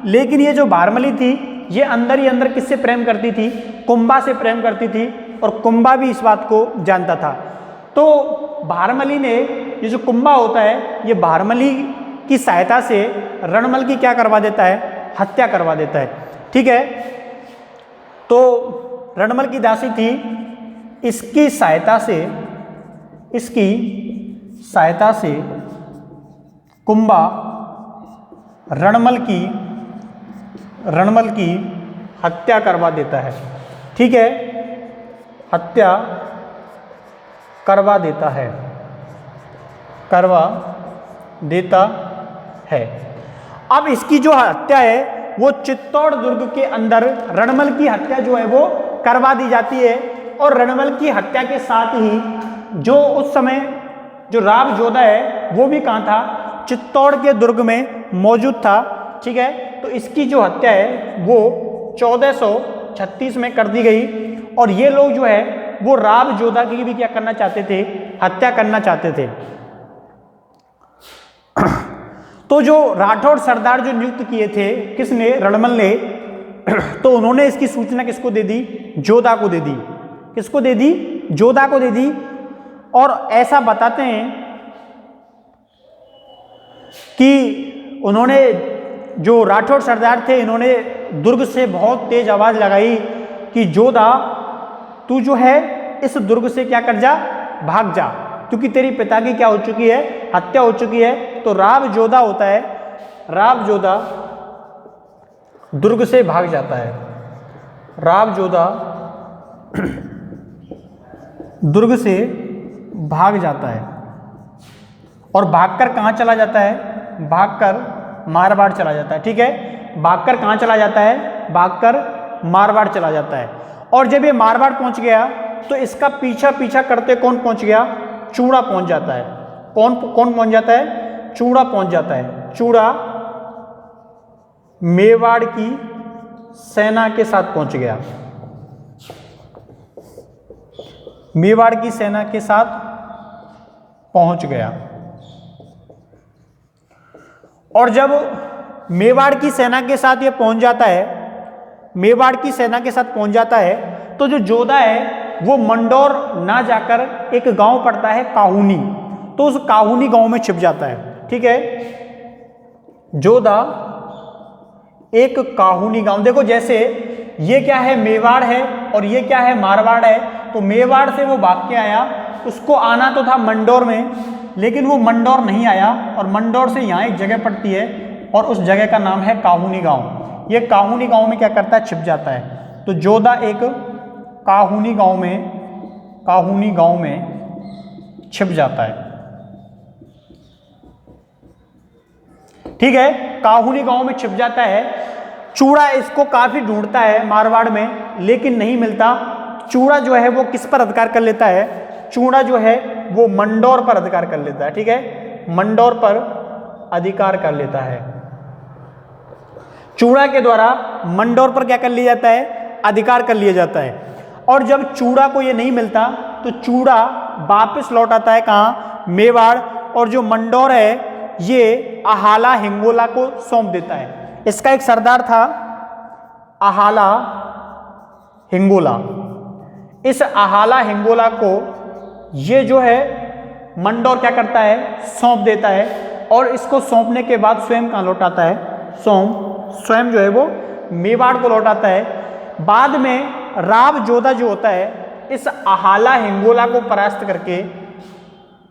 लेकिन ये जो भारमली थी ये अंदर ही अंदर किससे प्रेम करती थी? कुंभा से प्रेम करती थी और कुंभा भी इस बात को जानता था। तो भारमली ने, ये जो कुंभा होता है ये भारमली की सहायता से रणमल की क्या करवा देता है? हत्या करवा देता है। ठीक है, तो रणमल की दासी थी, इसकी सहायता से कुंभा रणमल की हत्या करवा देता है। ठीक है, हत्या करवा देता है। अब इसकी जो हत्या है वो चित्तौड़ दुर्ग के अंदर रणमल की हत्या जो है वो करवा दी जाती है। और रणमल की हत्या के साथ ही जो उस समय जो राव जोधा है वो भी कहाँ था? चित्तौड़ के दुर्ग में मौजूद था। ठीक है, तो इसकी जो हत्या है वो 1436 में कर दी गई। और ये लोग जो है वो राव जोधा की भी क्या करना चाहते थे? हत्या करना चाहते थे। तो जो राठौड़ सरदार जो नियुक्त किए थे, किसने? रणमल ने, तो उन्होंने इसकी सूचना किसको दे दी? जोधा को दे दी। किसको दे दी? जोधा को दे दी। और ऐसा बताते हैं कि उन्होंने, जो राठौड़ सरदार थे, इन्होंने दुर्ग से बहुत तेज आवाज लगाई कि जोधा तू जो है इस दुर्ग से क्या कर जा? भाग जा। क्योंकि तेरी पिता की क्या हो चुकी है, हत्या हो चुकी है। तो राव जोधा होता है, राव जोधा दुर्ग से भाग जाता है, राव जोधा दुर्ग से भाग जाता है और भागकर कहाँ चला जाता है, भागकर मारवाड़ चला जाता है। ठीक है, भागकर कहाँ चला जाता है, भागकर मारवाड़ चला जाता है। और जब ये मारवाड़ पहुंच गया तो इसका पीछा करते कौन पहुंच गया, चूड़ा पहुंच जाता है। कौन पहुंच जाता है, चूड़ा पहुंच जाता है। चूड़ा मेवाड़ की सेना के साथ पहुंच गया, मेवाड़ की सेना के साथ पहुंच गया। और जब मेवाड़ की सेना के साथ ये पहुंच जाता है, मेवाड़ की सेना के साथ पहुंच जाता है, तो जो जोधा है वो मंडौर ना जाकर एक गांव पड़ता है काहुनी, तो उस काहुनी गांव में छिप जाता है। ठीक है, जोधा एक काहुनी गांव, देखो जैसे ये क्या है, मेवाड़ है और ये क्या है, मारवाड़ है। तो मेवाड़ से वो भाग के आया, उसको आना तो था मंडौर में, लेकिन वो मंडौर नहीं आया और मंडौर से यहाँ एक जगह पड़ती है और उस जगह का नाम है काहुनी गांव। ये काहुनी गांव में क्या करता है, छिप जाता है। तो जोधा एक काहुनी गांव में छिप जाता है। ठीक है, काहुनी गांव में छिप जाता है। चूड़ा इसको काफी ढूंढता है मारवाड़ में, लेकिन नहीं मिलता। चूड़ा जो है वो किस पर अधिकार कर लेता है, चूड़ा जो है वो मंडौर पर अधिकार कर लेता है। ठीक है, मंडौर पर अधिकार कर लेता है। चूड़ा के द्वारा मंडौर पर क्या कर लिया जाता है, अधिकार कर लिया जाता है। और जब चूड़ा को ये नहीं मिलता तो चूड़ा वापस लौट आता है कहाँ, मेवाड़। और जो मंडौर है ये आहाला हिंगोला को सौंप देता है। इसका एक सरदार था आहाला हिंगोला। इस आहाला हिंगोला को ये जो है मंडौर क्या करता है, सौंप देता है। और इसको सौंपने के बाद स्वयं कहाँ लौटाता है, स्वयं जो है वो मेवाड़ को लौटाता है। बाद में राव जोधा जो होता है इस आहाला हिंगोला को परास्त करके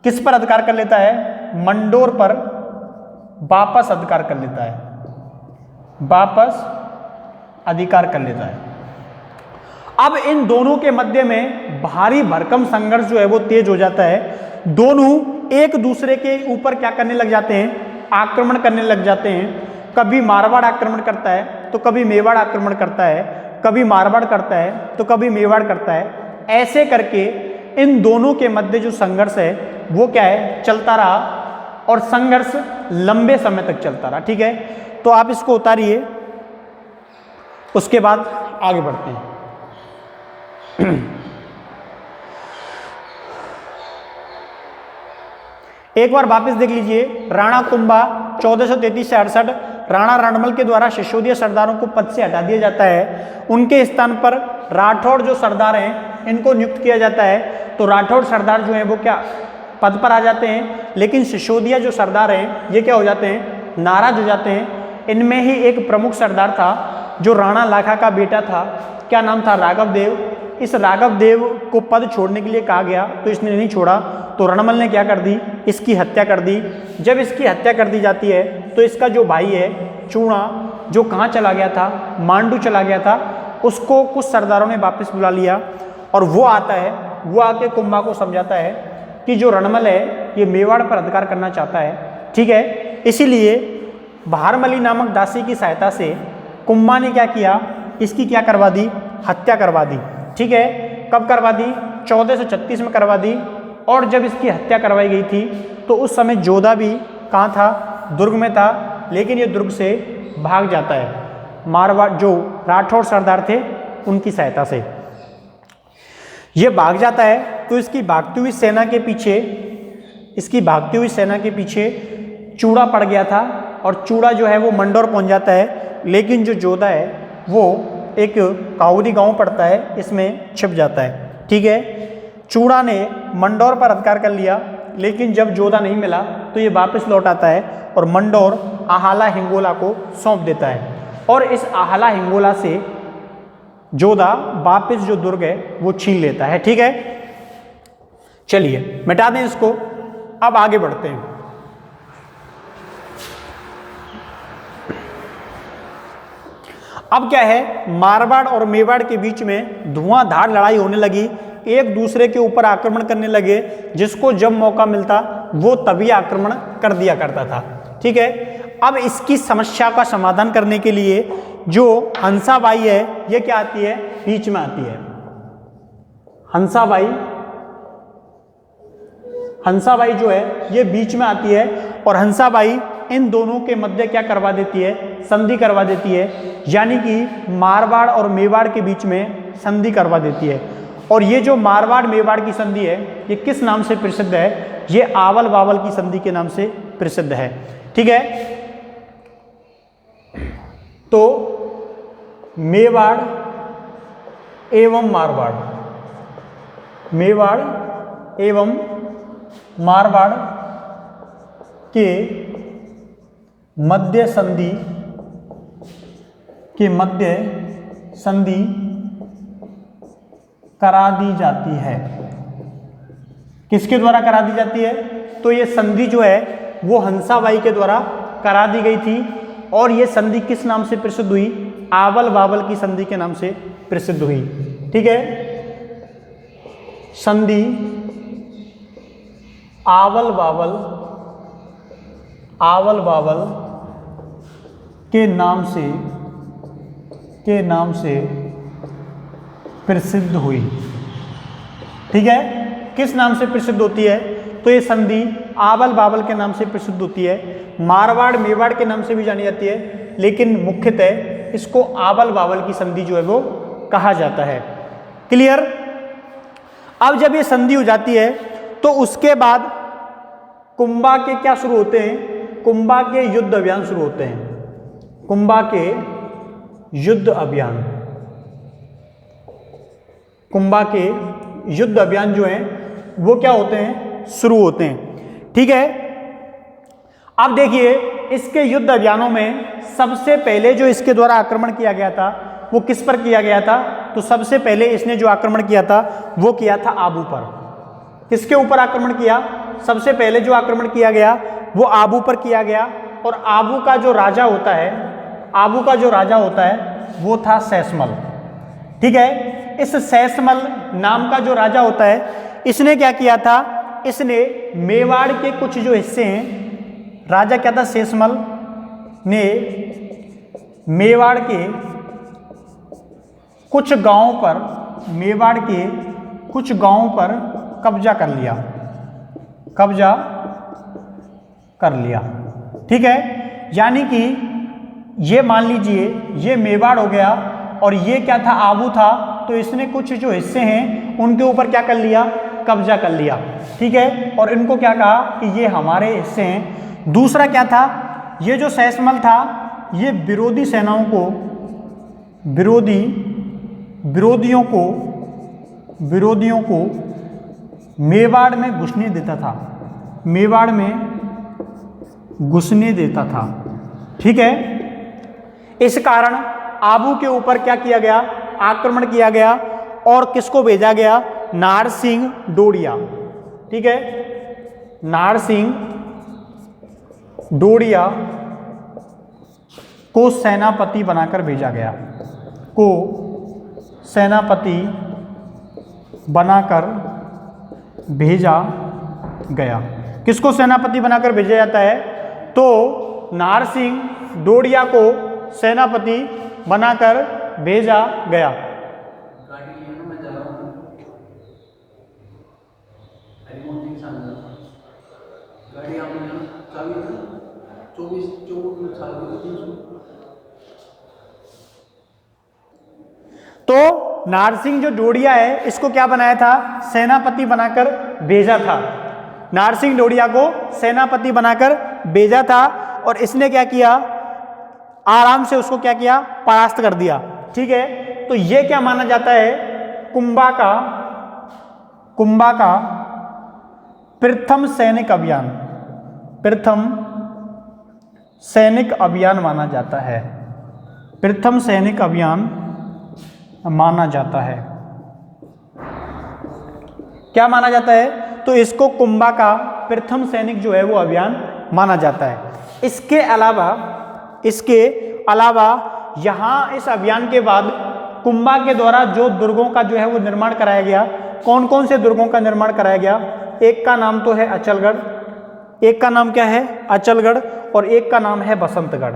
किस पर अधिकार कर लेता है, मंडौर पर वापस अधिकार कर लेता है, वापस अधिकार कर लेता है। अब इन दोनों के मध्य में भारी भरकम संघर्ष जो है वो तेज हो जाता है। दोनों एक दूसरे के ऊपर क्या करने लग जाते हैं, आक्रमण करने लग जाते हैं। कभी मारवाड़ आक्रमण करता है तो कभी मेवाड़ आक्रमण करता है, कभी मारवाड़ करता है तो कभी मेवाड़ करता है। ऐसे करके इन दोनों के मध्य जो संघर्ष है वो क्या है, चलता रहा और संघर्ष लंबे समय तक चलता रहा। ठीक है, तो आप इसको उतारिए, उसके बाद आगे बढ़ते हैं। एक बार वापस देख लीजिए, राणा कुंभा 1433 से 68 राणा रणमल के द्वारा सिसोदिया सरदारों को पद से हटा दिया जाता है। उनके स्थान पर राठौड़ जो सरदार हैं इनको नियुक्त किया जाता है। तो राठौड़ सरदार जो हैं वो क्या पद पर आ जाते हैं, लेकिन सिसोदिया जो सरदार हैं ये क्या हो जाते हैं, नाराज हो जाते हैं। इनमें ही एक प्रमुख सरदार था जो राणा लाखा का बेटा था, क्या नाम था, राघव देव। इस राघव देव को पद छोड़ने के लिए कहा गया तो इसने नहीं छोड़ा। तो रणमल ने क्या कर दी, इसकी हत्या कर दी। जब इसकी हत्या कर दी जाती है तो इसका जो भाई है चूड़ा, जो कहाँ चला गया था, मांडू चला गया था, उसको कुछ सरदारों ने वापस बुला लिया और वो आता है, वो आके कुंभा को समझाता है कि जो रणमल है ये मेवाड़ पर अधिकार करना चाहता है। ठीक है, इसीलिए भारमली नामक दासी की सहायता से कुंभा ने क्या किया, इसकी क्या करवा दी, हत्या करवा दी। ठीक है, कब करवा दी, 1436 में करवा दी। और जब इसकी हत्या करवाई गई थी तो उस समय जोधा भी कहाँ था, दुर्ग में था, लेकिन ये दुर्ग से भाग जाता है मारवाड़ जो राठौड़ सरदार थे उनकी सहायता से ये भाग जाता है। तो इसकी भागती हुई सेना के पीछे, इसकी भागती हुई सेना के पीछे चूड़ा पड़ गया था और चूड़ा जो है वो मंडौर पहुंच जाता है। लेकिन जो जोधा है वो एक काहुनी गांव पड़ता है, इसमें छिप जाता है। ठीक है, चूड़ा ने मंडौर पर अधिकार कर लिया, लेकिन जब जोधा नहीं मिला तो ये वापस लौट आता है और मंडौर आहाला हिंगोला को सौंप देता है। और इस आहाला हिंगोला से जोधा वापस जो दुर्ग है वो छीन लेता है। ठीक है, चलिए मिटा दें इसको, अब आगे बढ़ते हैं। अब क्या है, मारवाड़ और मेवाड़ के बीच में धुआंधार लड़ाई होने लगी, एक दूसरे के ऊपर आक्रमण करने लगे, जिसको जब मौका मिलता वो तभी आक्रमण कर दिया करता था। ठीक है, अब इसकी समस्या का समाधान करने के लिए जो हंसाबाई है ये क्या आती है, बीच में आती है। हंसाबाई जो है ये बीच में आती है और हंसाबाई इन दोनों के मध्य क्या करवा देती है, संधि करवा देती है, यानी कि मारवाड़ और मेवाड़ के बीच में संधि करवा देती है। और ये जो मारवाड़ मेवाड़ की संधि है ये किस नाम से प्रसिद्ध है, ये आवल बावल की संधि के नाम से प्रसिद्ध है। ठीक है, तो मेवाड़ एवं मारवाड़, मेवाड़ एवं मारवाड़ के मध्य संधि करा दी जाती है। किसके द्वारा करा दी जाती है, तो ये संधि जो है वो हंसाबाई के द्वारा करा दी गई थी और ये संधि किस नाम से प्रसिद्ध हुई, आवल बावल की संधि के नाम से प्रसिद्ध हुई। ठीक है, संधि आवल बावल के नाम से प्रसिद्ध हुई। ठीक है, किस नाम से प्रसिद्ध होती है, तो ये संधि आवल बावल के नाम से प्रसिद्ध होती है। मारवाड़ मेवाड़ के नाम से भी जानी जाती है, लेकिन मुख्यतः इसको आवल बावल की संधि जो है वो कहा जाता है। क्लियर। अब जब ये संधि हो जाती है तो उसके बाद कुंभा के क्या शुरू होते हैं, कुंभा के युद्ध अभियान शुरू होते हैं। कुंभा के युद्ध अभियान, कुंभा के युद्ध अभियान जो हैं वो क्या होते हैं, शुरू होते हैं। ठीक है, अब देखिए इसके युद्ध अभियानों में सबसे पहले जो इसके द्वारा आक्रमण किया गया था वो किस पर किया गया था, तो सबसे पहले इसने जो आक्रमण किया था वो किया था आबू पर। किसके ऊपर आक्रमण किया, सबसे पहले जो आक्रमण किया गया वो आबू पर किया गया। और आबू का जो राजा होता है वो था सैसमल। ठीक है, इस सैसमल नाम का जो राजा होता है इसने क्या किया था, इसने मेवाड़ के कुछ जो हिस्से हैं, राजा क्या था सैसमल ने मेवाड़ के कुछ गांवों पर, मेवाड़ के कुछ गांवों पर कब्जा कर लिया। ठीक है, यानी कि ये मान लीजिए ये मेवाड़ हो गया और ये क्या था, आबू था, तो इसने कुछ जो हिस्से हैं उनके ऊपर क्या कर लिया, कब्जा कर लिया। ठीक है, और इनको क्या कहा कि ये हमारे हिस्से हैं। दूसरा क्या था, ये जो सैसमल था ये विरोधी सेनाओं को, विरोधियों को मेवाड़ में घुसने देता था। ठीक है, इस कारण आबू के ऊपर क्या किया गया, आक्रमण किया गया और किसको भेजा गया, नारसिंह डोडिया। ठीक है, नारसिंह डोडिया को सेनापति बनाकर भेजा गया, किसको सेनापति बनाकर भेजा जाता है, तो नारसिंह डोडिया को सेनापति बनाकर भेजा गया। तो नारसिंह जो डोडिया है इसको क्या बनाया था, सेनापति बनाकर भेजा था। नारसिंह डोडिया को सेनापति बनाकर भेजा था और इसने क्या किया, आराम से उसको क्या किया, परास्त कर दिया। ठीक है, तो ये क्या माना जाता है, कुंभा का प्रथम सैनिक अभियान माना जाता है। प्रथम सैनिक अभियान माना जाता है। क्या माना जाता है, तो इसको कुंभा का प्रथम सैनिक जो है वो अभियान माना जाता है। इसके अलावा यहाँ इस अभियान के बाद कुंभा के द्वारा जो दुर्गों का जो है वो निर्माण कराया गया, कौन कौन से दुर्गों का निर्माण कराया गया? एक का नाम तो है अचलगढ़, एक का नाम क्या है? अचलगढ़, और एक का नाम है बसंतगढ़,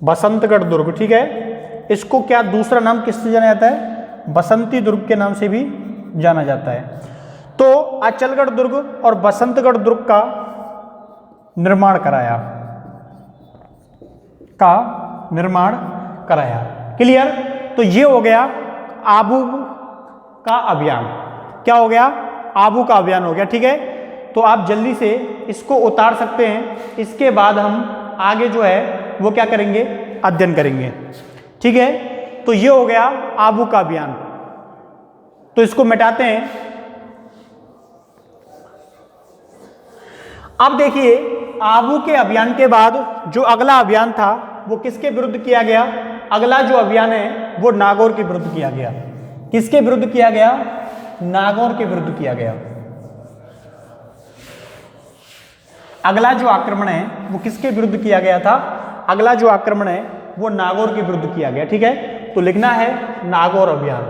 बसंतगढ़ दुर्ग, ठीक है। इसको क्या दूसरा नाम किससे जाना जाता है? बसंती दुर्ग के नाम से भी जाना जाता है। तो अचलगढ़ दुर्ग और बसंतगढ़ दुर्ग का निर्माण कराया। क्लियर? तो ये हो गया आबू का अभियान। क्या हो गया? आबू का अभियान हो गया, ठीक है। तो आप जल्दी से इसको उतार सकते हैं। इसके बाद हम आगे जो है वो क्या करेंगे? अध्ययन करेंगे, ठीक है। तो ये हो गया आबू का अभियान। तो इसको मिटाते हैं। अब देखिए, आबू के अभियान के बाद जो अगला अभियान था वो किसके विरुद्ध किया गया? अगला जो अभियान है वो नागौर के विरुद्ध किया गया। किसके विरुद्ध किया गया? नागौर के विरुद्ध किया गया। अगला जो आक्रमण है वो किसके विरुद्ध किया गया था? अगला जो आक्रमण है वो नागौर के विरुद्ध किया गया, ठीक है। तो लिखना है नागौर अभियान,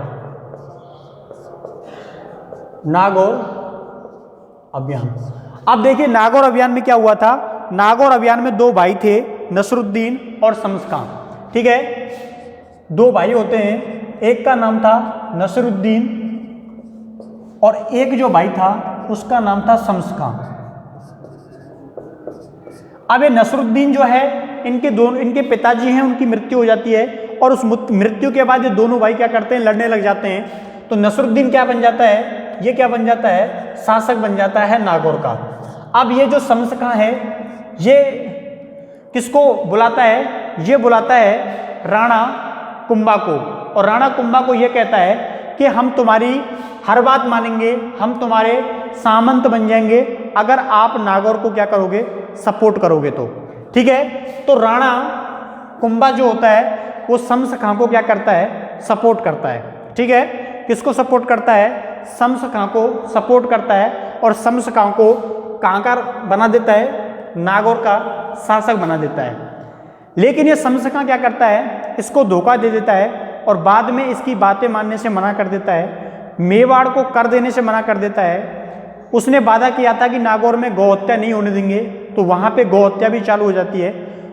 नागौर अभियान। अब देखिए नागौर अभियान में क्या हुआ था? नागौर अभियान में दो भाई थे, नसरुद्दीन और शम्स खां, ठीक है। दो भाई होते हैं, एक का नाम था नसरुद्दीन और एक जो भाई था उसका नाम था शम्स खां। अब ये नसरुद्दीन जो है इनके पिताजी हैं, उनकी मृत्यु हो जाती है और उस मृत्यु के बाद ये दोनों भाई क्या करते हैं? लड़ने लग जाते हैं। तो नसरुद्दीन क्या बन जाता है? ये क्या बन जाता है? शासक बन जाता है नागौर का। अब ये जो शम्स खां है ये किसको बुलाता है? ये बुलाता है राणा कुंभा को, और राणा कुंभा को ये कहता है कि हम तुम्हारी हर बात मानेंगे, हम तुम्हारे सामंत बन जाएंगे अगर आप नागौर को क्या करोगे? सपोर्ट करोगे तो, ठीक है। तो राणा कुंभा जो होता है वो शम्स खां को क्या करता है? सपोर्ट करता है, ठीक है। किसको सपोर्ट करता है? शम्स खां को सपोर्ट करता है और शम्स खां को कहाँ का बना देता है? नागौर का शासक बना देता है। लेकिन ये शम्स खां क्या करता है? इसको धोखा दे देता है और बाद में इसकी बातें मानने से मना कर देता है, मेवाड़ को कर देने से मना कर देता है। उसने वादा किया था कि नागौर में गौ हत्या नहीं होने देंगे, तो वहाँ पे गौ हत्या भी चालू हो जाती है।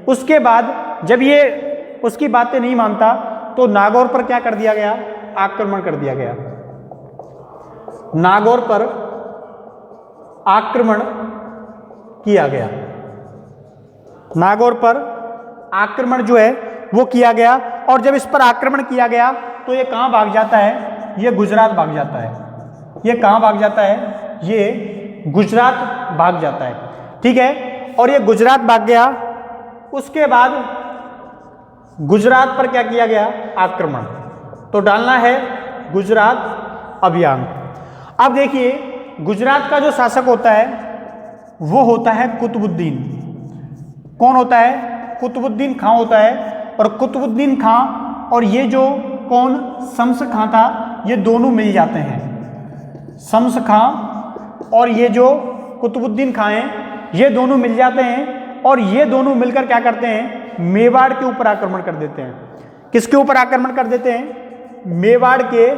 उसके बाद जब ये उसकी बातें नहीं मानता तो नागौर पर क्या कर दिया गया? आक्रमण कर दिया गया। नागौर पर आक्रमण किया गया। नागौर पर आक्रमण जो है वो किया गया, और जब इस पर आक्रमण किया गया तो ये कहाँ भाग जाता है? ये गुजरात भाग जाता है। ये कहाँ भाग जाता है? ये गुजरात भाग जाता है, ठीक है। और ये गुजरात भाग गया। उसके बाद गुजरात पर क्या किया गया? आक्रमण। तो डालना है गुजरात अभियान। अब देखिए गुजरात का जो शासक होता है वो होता है कुतुबुद्दीन। कौन होता है? कुतुबुद्दीन खां होता है। और कुतुबुद्दीन खां और ये जो कौन? शम्स खां था, ये दोनों मिल जाते हैं। शम्स खां और ये जो कुतुबुद्दीन खां हैं ये दोनों मिल जाते हैं, और ये दोनों मिलकर क्या करते हैं? मेवाड़ के ऊपर आक्रमण कर देते हैं। किसके ऊपर आक्रमण कर देते हैं? मेवाड़ के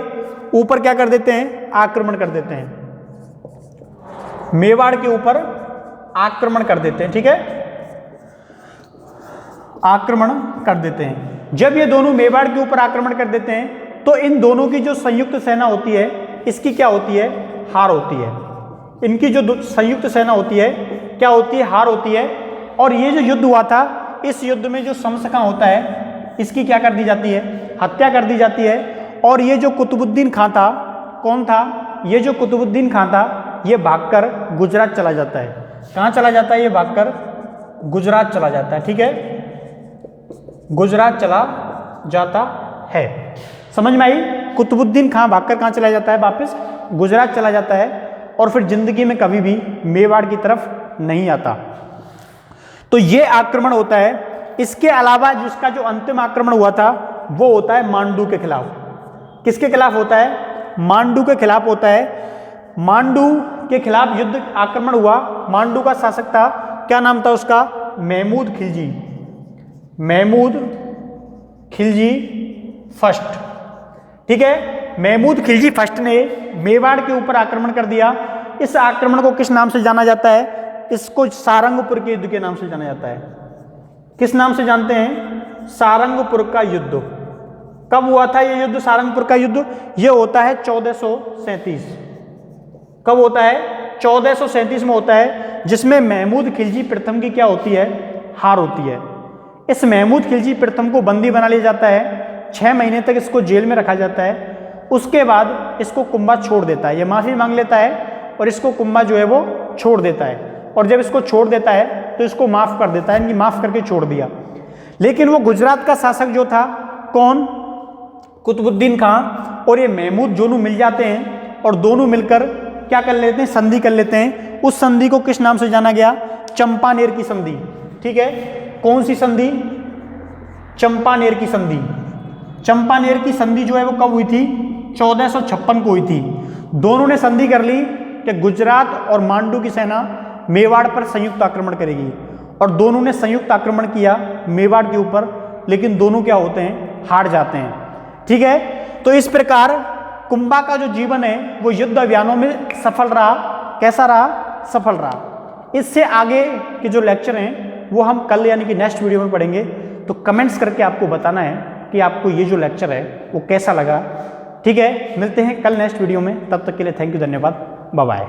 ऊपर क्या कर देते हैं? आक्रमण कर देते हैं। मेवाड़ के ऊपर आक्रमण कर देते हैं, ठीक है। आक्रमण कर देते हैं। जब ये दोनों मेवाड़ के ऊपर आक्रमण कर देते हैं तो इन दोनों की जो संयुक्त सेना होती है इसकी क्या होती है? हार होती है। इनकी जो संयुक्त सेना होती है क्या होती है? हार होती है। और ये जो युद्ध हुआ था, इस युद्ध में जो शम्स खां होता है इसकी क्या कर दी जाती है? हत्या कर दी जाती है। और ये जो कुतुबुद्दीन खां था, कौन था? ये जो कुतुबुद्दीन खां था ये भागकर गुजरात चला जाता है। कहाँ चला जाता है? ये भागकर गुजरात चला जाता है, ठीक है। गुजरात चला जाता है। समझ में आई? कुतुबुद्दीन खां भागकर कहाँ चला जाता है? वापस गुजरात चला जाता है, और फिर जिंदगी में कभी भी मेवाड़ की तरफ नहीं आता। तो ये आक्रमण होता है। इसके अलावा जिसका जो अंतिम आक्रमण हुआ था वो होता है मांडू के खिलाफ। किसके खिलाफ होता है? मांडू के खिलाफ होता है। मांडू के खिलाफ युद्ध आक्रमण हुआ। मांडू का शासक था, क्या नाम था उसका? महमूद खिलजी। महमूद खिलजी फर्स्ट। ठीक है, महमूद खिलजी फर्स्ट ने मेवाड़ के ऊपर आक्रमण कर दिया। इस आक्रमण को किस नाम से जाना जाता है? इसको सारंगपुर के युद्ध के नाम से जाना जाता है। किस नाम से जानते हैं? सारंगपुर का युद्ध। कब हुआ था यह युद्ध? सारंगपुर का युद्ध यह होता है 1437। कब होता है? 1437 में होता है, जिसमें महमूद खिलजी प्रथम की क्या होती है? हार होती है। इस महमूद खिलजी प्रथम को बंदी बना लिया जाता है, 6 महीने तक इसको जेल में रखा जाता है। उसके बाद इसको कुंभा छोड़ देता है, ये माफी मांग लेता है और इसको कुंभा जो है वो छोड़ देता है। और जब इसको छोड़ देता है तो इसको माफ कर देता है, इनकी माफ करके छोड़ दिया। लेकिन वो गुजरात का शासक जो था, कौन? कुतुबुद्दीन खां और ये महमूद दोनों मिल जाते हैं और दोनों मिलकर क्या कर लेते हैं? संधि कर लेते हैं। उस संधि को किस नाम से जाना गया? चंपानेर की संधि। ठीक है, कौन सी संधि? चंपानेर की संधि। चंपानेर की संधि जो है वो कब हुई थी? 1456 को हुई थी। दोनों ने संधि कर ली कि गुजरात और मांडू की सेना मेवाड़ पर संयुक्त आक्रमण करेगी, और दोनों ने संयुक्त आक्रमण किया मेवाड़ के ऊपर, लेकिन दोनों क्या होते हैं? हार जाते हैं। ठीक है, तो इस प्रकार कुंभा का जो जीवन है वो युद्ध अभियानों में सफल रहा। कैसा रहा? सफल रहा। इससे आगे के जो लेक्चर हैं वो हम कल यानी कि नेक्स्ट वीडियो में पढ़ेंगे। तो कमेंट्स करके आपको बताना है कि आपको ये जो लेक्चर है वो कैसा लगा। ठीक है, मिलते हैं कल नेक्स्ट वीडियो में, तब तक के लिए थैंक यू, धन्यवाद, बाय बाय।